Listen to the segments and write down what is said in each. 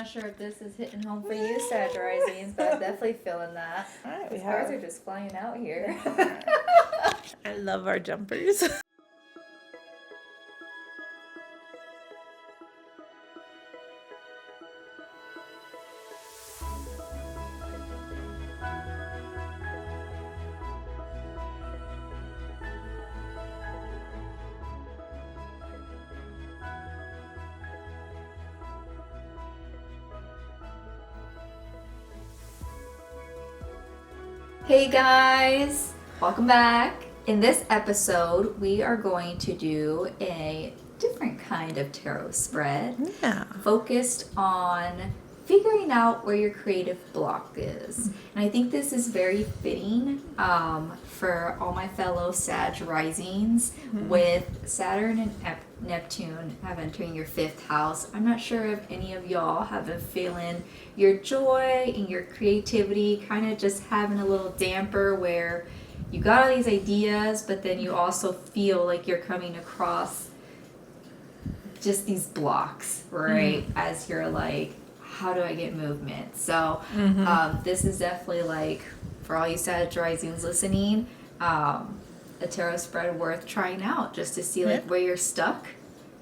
not sure if this is hitting home for you, Sagittarius Risings, but I'm definitely feeling that. All right, These cards are just flying out here. I love our jumpers. Hey guys, welcome back. In this episode, we are going to do a different kind of tarot spread. Yeah. Focused on figuring out where your creative block is. And I think this is very fitting for all my fellow Sag risings with Saturn and Neptune have entering your 5th house. I'm not sure if any of y'all have been feeling your joy and your creativity kind of just having a little damper where you got all these ideas, but then you also feel like you're coming across just these blocks, right? As you're like, how do I get movement? So this is definitely like, for all you Sag risings listening, a tarot spread worth trying out just to see like where you're stuck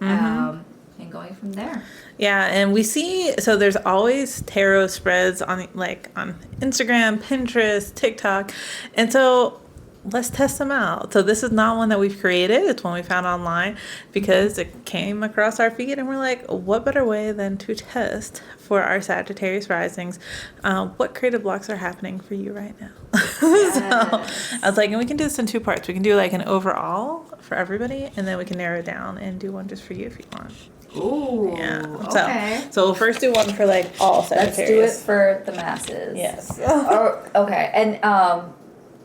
and going from there. Yeah, and we see, so there's always tarot spreads on Instagram, Pinterest, TikTok, and so let's test them out. So this is not one that we've created. It's one we found online because it came across our feed and we're like, what better way than to test for our Sagittarius risings what creative blocks are happening for you right now. Yes. So I was like, and we can do this in 2 parts. We can do like an overall for everybody, and then we can narrow it down and do one just for you if you want. Ooh, Yeah. okay. So we'll first do one for like all Sagittarius. Let's do it for the masses. Yes. Okay, and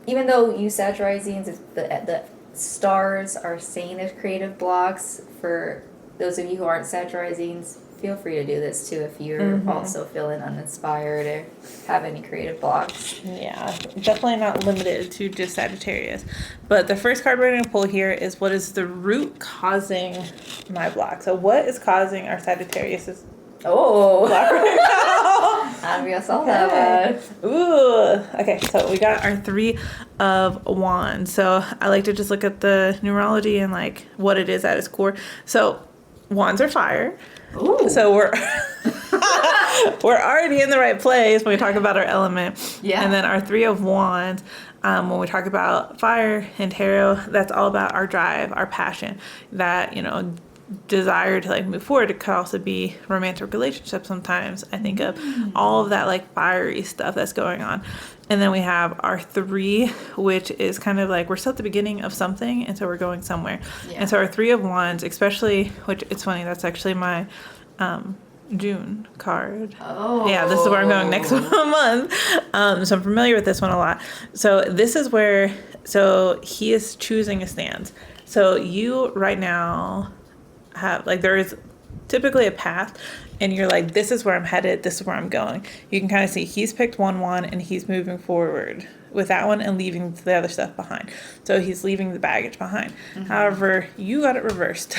even though you Sag risings, the stars are saying there's creative blocks, for those of you who aren't Sag risings, feel free to do this too if you're also feeling uninspired or have any creative blocks. Yeah, definitely not limited to just Sagittarius. But the first card we're going to pull here is, what is the root causing my block? So what is causing our Sagittarius' Oh, block right now? I don't saw that one. Ooh. Okay, so we got our 3 of Wands. So I like to just look at the numerology and like what it is at its core. So Wands are fire. Ooh. So we're we're already in the right place when we talk about our element. Yeah. And then our 3 of Wands, when we talk about fire and tarot, that's all about our drive, our passion, that, desire to like move forward. It could also be romantic relationships sometimes. I think of all of that like fiery stuff that's going on. And then we have our 3, which is kind of like we're still at the beginning of something, and so we're going somewhere. Yeah. And so our 3 of Wands, especially, which it's funny, that's actually my June card. Oh. Yeah, this is where I'm going next month. So I'm familiar with this one a lot. So this is where, so he is choosing a stance. So you right now have, like, there is typically a path, and you're like, this is where I'm headed, this is where I'm going. You can kind of see he's picked one and he's moving forward with that one and leaving the other stuff behind. So he's leaving the baggage behind. However, you got it reversed.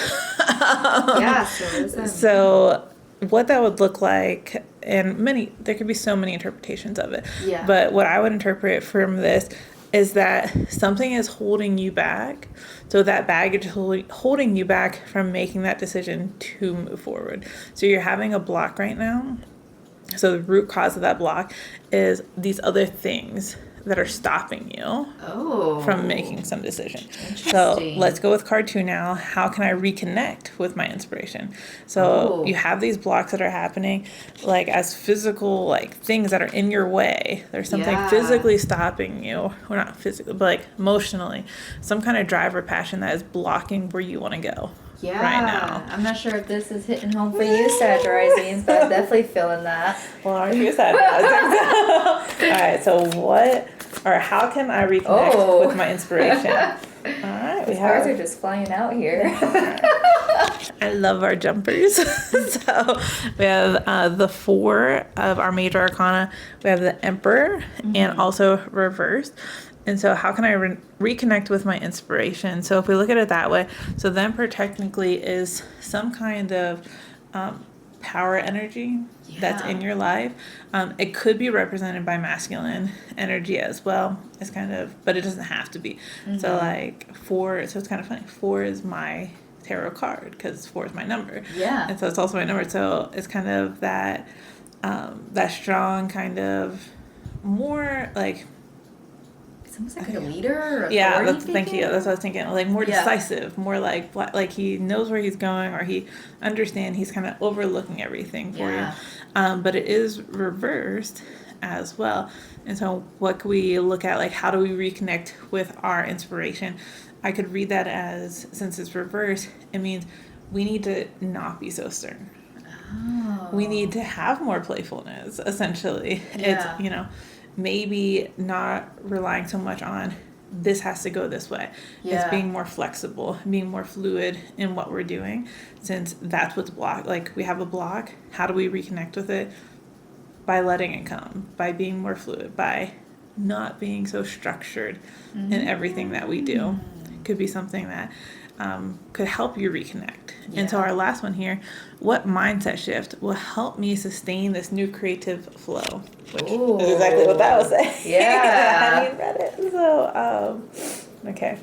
Yeah, So what that would look like, and there could be so many interpretations of it. Yeah. But what I would interpret from this is that something is holding you back. So that baggage holding you back from making that decision to move forward. So you're having a block right now. So the root cause of that block is these other things that are stopping you from making some decision. So let's go with card 2 now. How can I reconnect with my inspiration? So you have these blocks that are happening, like as physical, like things that are in your way. There's something physically stopping you, or not physically, but like emotionally, some kind of drive or passion that is blocking where you want to go. Yeah, right now. I'm not sure if this is hitting home for you, Sag risings, but I'm definitely feeling that. Well, aren't you Sag risings? All right, so how can I reconnect with my inspiration? All right, These cards are just flying out here. I love our jumpers. So we have the 4 of our major arcana. We have the Emperor and also reversed. And so how can I reconnect with my inspiration? So if we look at it that way, so the Emperor technically is some kind of power energy that's in your life. It could be represented by masculine energy as well. It's kind of, but it doesn't have to be. So like 4, so it's kind of funny. 4 is my tarot card because 4 is my number. Yeah. And so it's also my number. So it's kind of that, that strong kind of more like, It's almost like a leader or yeah, authority thank you. That's what I was thinking. Like more Yeah. decisive, more like he knows where he's going, or he understands. He's kind of overlooking everything for Yeah. you. But it is reversed as well. And so, what could we look at? Like, how do we reconnect with our inspiration? I could read that as, since it's reversed, it means we need to not be so stern. Oh. We need to have more playfulness. Essentially, Yeah. it's maybe not relying so much on this has to go this way. Yeah. It's being more flexible, being more fluid in what we're doing, since that's what's blocked. Like we have a block, how do we reconnect with it? By letting it come, by being more fluid, by not being so structured in everything that we do. Could be something that could help you reconnect. And so Yeah. our last one here, what mindset shift will help me sustain this new creative flow? Which Ooh. is exactly what that was saying. Yeah. I hadn't even read it. So, okay.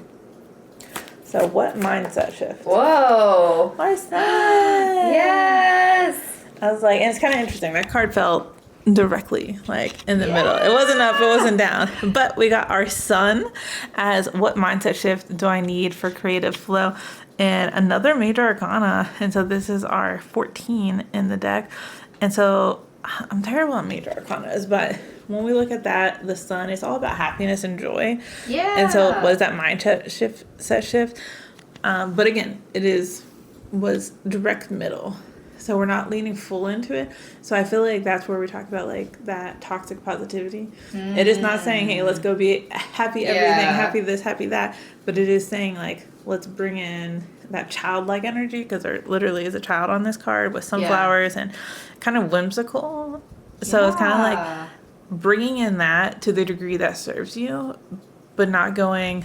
So what mindset shift? Whoa. My sun. Yes. I was like, and it's kind of interesting. That card felt directly like in the middle. It wasn't up, it wasn't down. But we got our sun as what mindset shift do I need for creative flow? And another major arcana. And so this is our 14 in the deck. And so I'm terrible at major arcanas, but when we look at that, the sun is all about happiness and joy. Yeah. And so what is that mindset shift? But again, was direct middle. So we're not leaning full into it. So I feel like that's where we talk about like that toxic positivity. It is not saying, hey, let's go be happy everything, happy this, happy that. But it is saying like, let's bring in that childlike energy, because there literally is a child on this card with sunflowers and kind of whimsical. So it's kind of like bringing in that to the degree that serves you, but not going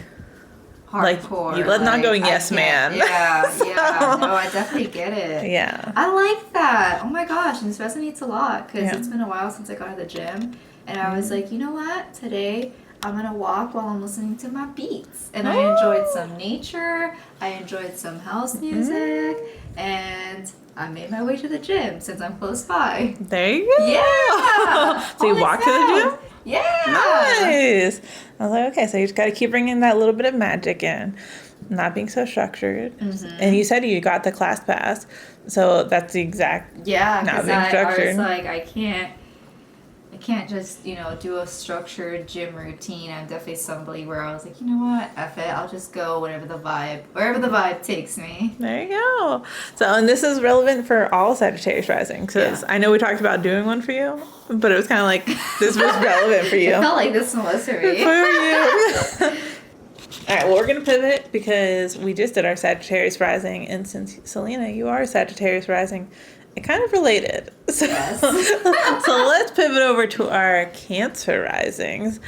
Hardcore. not going yes man. Yeah, yeah. No, I definitely get it. Yeah. I like that. Oh my gosh, and this resonates a lot because Yeah. it's been a while since I got to the gym, and I was like, you know what? Today I'm gonna walk while I'm listening to my beats, and I enjoyed some nature. I enjoyed some house music, and I made my way to the gym since I'm close by. There you go. Yeah. So you Holy walk to the sound. gym? Yeah. Nice. I was like, okay, so you just got to keep bringing that little bit of magic in, not being so structured. And you said you got the class pass, so that's the exact. Yeah, Not because being I structured. was like, I can't just, do a structured gym routine. I'm definitely somebody where I was like, you know what, F it, I'll just go wherever the vibe takes me. There you go. So, and this is relevant for all Sagittarius rising, because I know we talked about doing one for you, but it was kind of like this was relevant for you. It felt like this one was for me. For you. All right, well, we're going to pivot because we just did our Sagittarius rising, and since Selena, you are Sagittarius rising, it kind of related. So, Yes. so let's pivot over to our Cancer risings,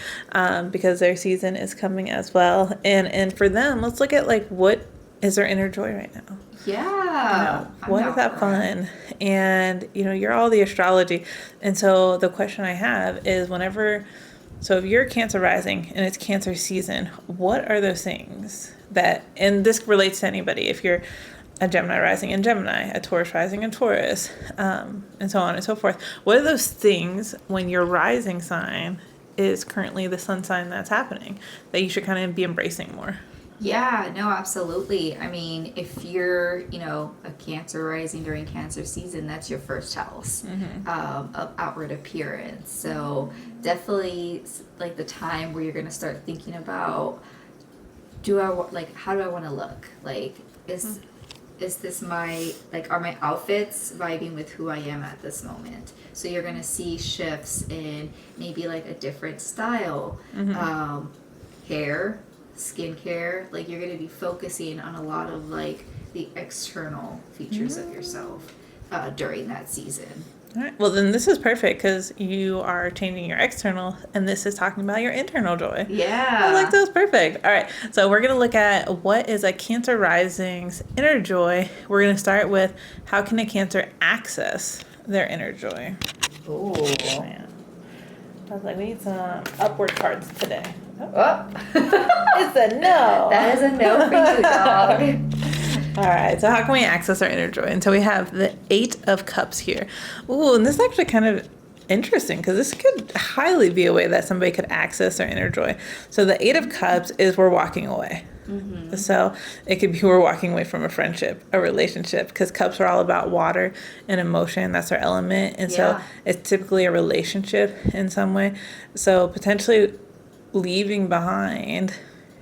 because their season is coming as well. And for them, let's look at like what is their inner joy right now. Yeah. What is that fun? And you're all the astrology. And so the question I have is so if you're Cancer rising and it's Cancer season, what are those things and this relates to anybody, if you're a Gemini rising in Gemini, a Taurus rising in Taurus, and so on and so forth. What are those things when your rising sign is currently the sun sign that's happening that you should kind of be embracing more? Yeah, no, absolutely. I mean, if you're, a Cancer rising during Cancer season, that's your first house of outward appearance. So definitely like the time where you're going to start thinking about, how do I want to look? Like, is this are my outfits vibing with who I am at this moment? So you're going to see shifts in maybe like a different style, hair, skincare. Like you're going to be focusing on a lot of like the external features of yourself during that season. All right. Well, then this is perfect because you are changing your external, and this is talking about your internal joy. Yeah. I like those. Perfect. All right. So we're going to look at what is a Cancer rising's inner joy. We're going to start with how can a Cancer access their inner joy. Ooh. Man. I was like, we need some upward cards today. Oh. It's a no. That is a no for you, dog. All right, so how can we access our inner joy? And so we have the 8 of Cups here. Ooh, and this is actually kind of interesting because this could highly be a way that somebody could access their inner joy. So the 8 of Cups is we're walking away. Mm-hmm. So it could be we're walking away from a friendship, a relationship, because Cups are all about water and emotion. That's our element. And so it's typically a relationship in some way. So potentially leaving behind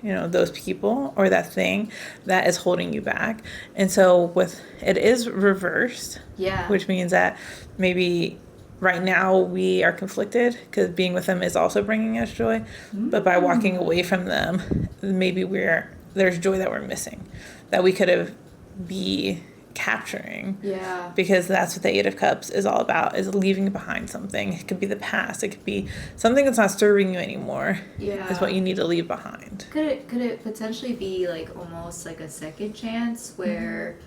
those people or that thing that is holding you back. And so it is reversed, which means that maybe right now we are conflicted because being with them is also bringing us joy. But by walking away from them, maybe there's joy that we're missing, that we could have be capturing. Yeah. Because that's what the 8 of Cups is all about, is leaving behind something. It could be the past. It could be something that's not serving you anymore. Yeah. Is what you need to leave behind. Could it potentially be like almost like a second chance where,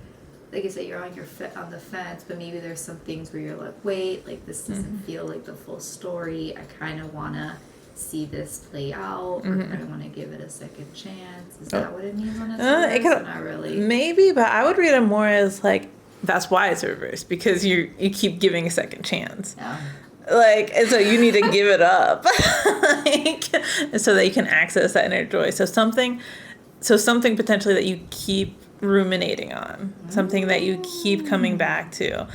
like you said, you're on on the fence, but maybe there's some things where you're like, wait, like this doesn't feel like the full story. I kind of want to see this play out, or kind of want to give it a second chance. Is that what it means on it? Not really. Maybe, but I would read it more as like that's why it's reversed, because you keep giving a second chance. Yeah. Like, and so you need to give it up, so that you can access that inner joy. So something potentially that you keep ruminating on, something that you keep coming back to,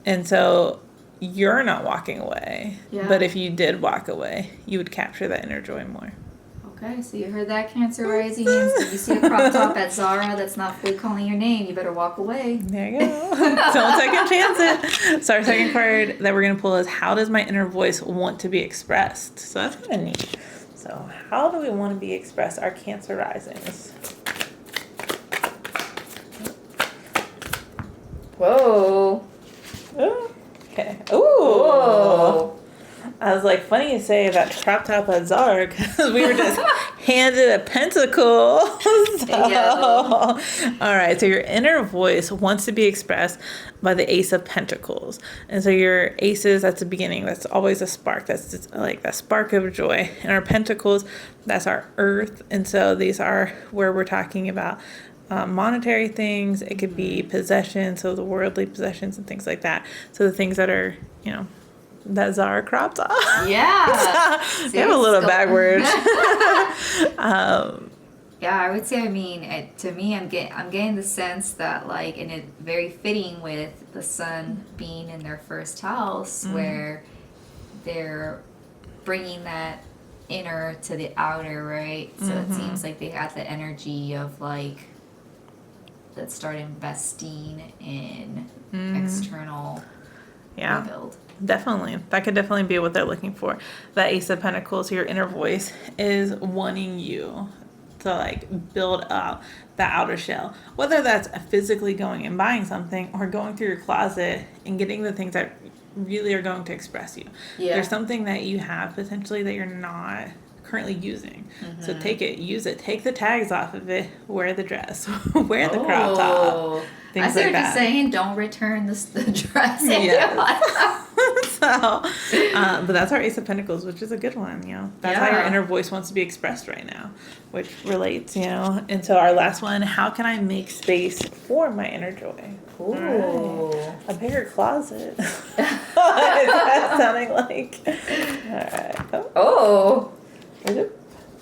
and so you're not walking away. Yeah. But if you did walk away, you would capture that inner joy more. Okay, so you heard that, Cancer rising. If you see a crop top at Zara that's not fully calling your name, you better walk away. There you go. Don't second chance it. So our second card that we're going to pull is, how does my inner voice want to be expressed? So that's kind of neat. So how do we want to be expressed, our Cancer risings? Whoa. Ooh. Okay. Ooh. I was like, funny you say that crop top at Zara, because we were just handed a pentacle. All right, so your inner voice wants to be expressed by the Ace of Pentacles. And so your aces, that's the beginning. That's always a spark. That's just like that spark of joy. And our pentacles, that's our earth. And so these are where we're talking about monetary things. It could be possessions, so the worldly possessions and things like that. So the things that are, that Zara cropped off. Yeah. They have a little backward. Yeah, I would say, to me, I'm getting the sense that, like, and it very fitting with the sun being in their first house, where they're bringing that inner to the outer, right? So it seems like they have the energy of, like, let's start investing in external rebuild. Definitely. That could definitely be what they're looking for. That Ace of Pentacles, your inner voice, is wanting you to, like, build up the outer shell. Whether that's physically going and buying something, or going through your closet and getting the things that really are going to express you. Yeah. There's something that you have potentially that you're not currently using. So take it, use it, take the tags off of it, wear the dress, wear the crop top. Things I see like what you're saying. Don't return the dress. But that's our Ace of Pentacles, which is a good one. That's how your inner voice wants to be expressed right now, which relates. And so our last one: how can I make space for my inner joy? Ooh, right. A bigger closet. Is that sounding like? All right. Oh.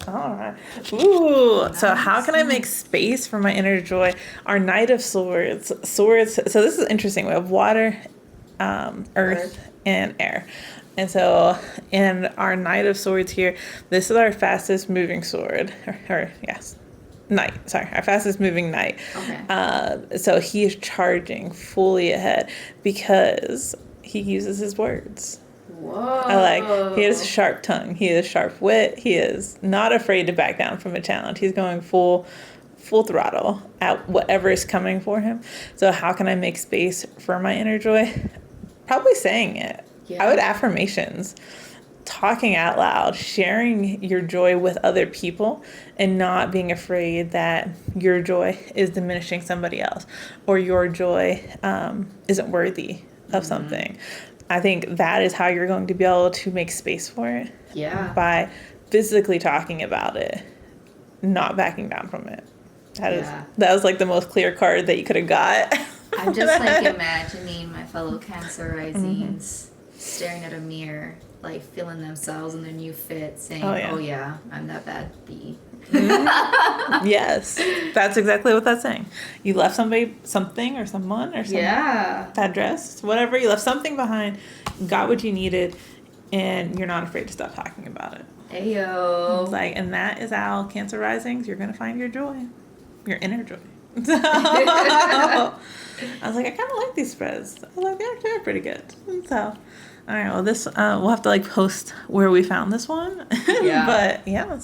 All right. Ooh. Nice. So how can I make space for my inner joy? Our Knight of Swords. So this is interesting. We have water, earth, and air. And so in our Knight of Swords here, this is our fastest moving sword. Knight. Sorry, our fastest moving knight. Okay. So he is charging fully ahead because he uses his words. Whoa. He has a sharp tongue. He has sharp wit. He is not afraid to back down from a challenge. He's going full throttle at whatever is coming for him. So how can I make space for my inner joy? probably saying it. Yeah. I would affirmations, talking out loud, sharing your joy with other people, and not being afraid that your joy is diminishing somebody else or your joy isn't worthy of something. I think that is how you're going to be able to make space for it. Yeah. By physically talking about it, not backing down from it. That was like the most clear card that you could have got. I'm just like imagining my fellow Cancer risings staring at a mirror, like feeling themselves in their new fit, saying, "Oh yeah, I'm that bad bee." Yes, that's exactly what that's saying. You left somebody, something, or someone, or something. That dress, whatever. You left something behind, got what you needed, and you're not afraid to stop talking about it. Ayo. Like, and that is how Cancer risings, you're gonna find your joy, your inner joy. I was like, I kind of like these spreads. I was like, they're pretty good. And so, all right, well, this we'll have to like post where we found this one. Yeah. But yeah, so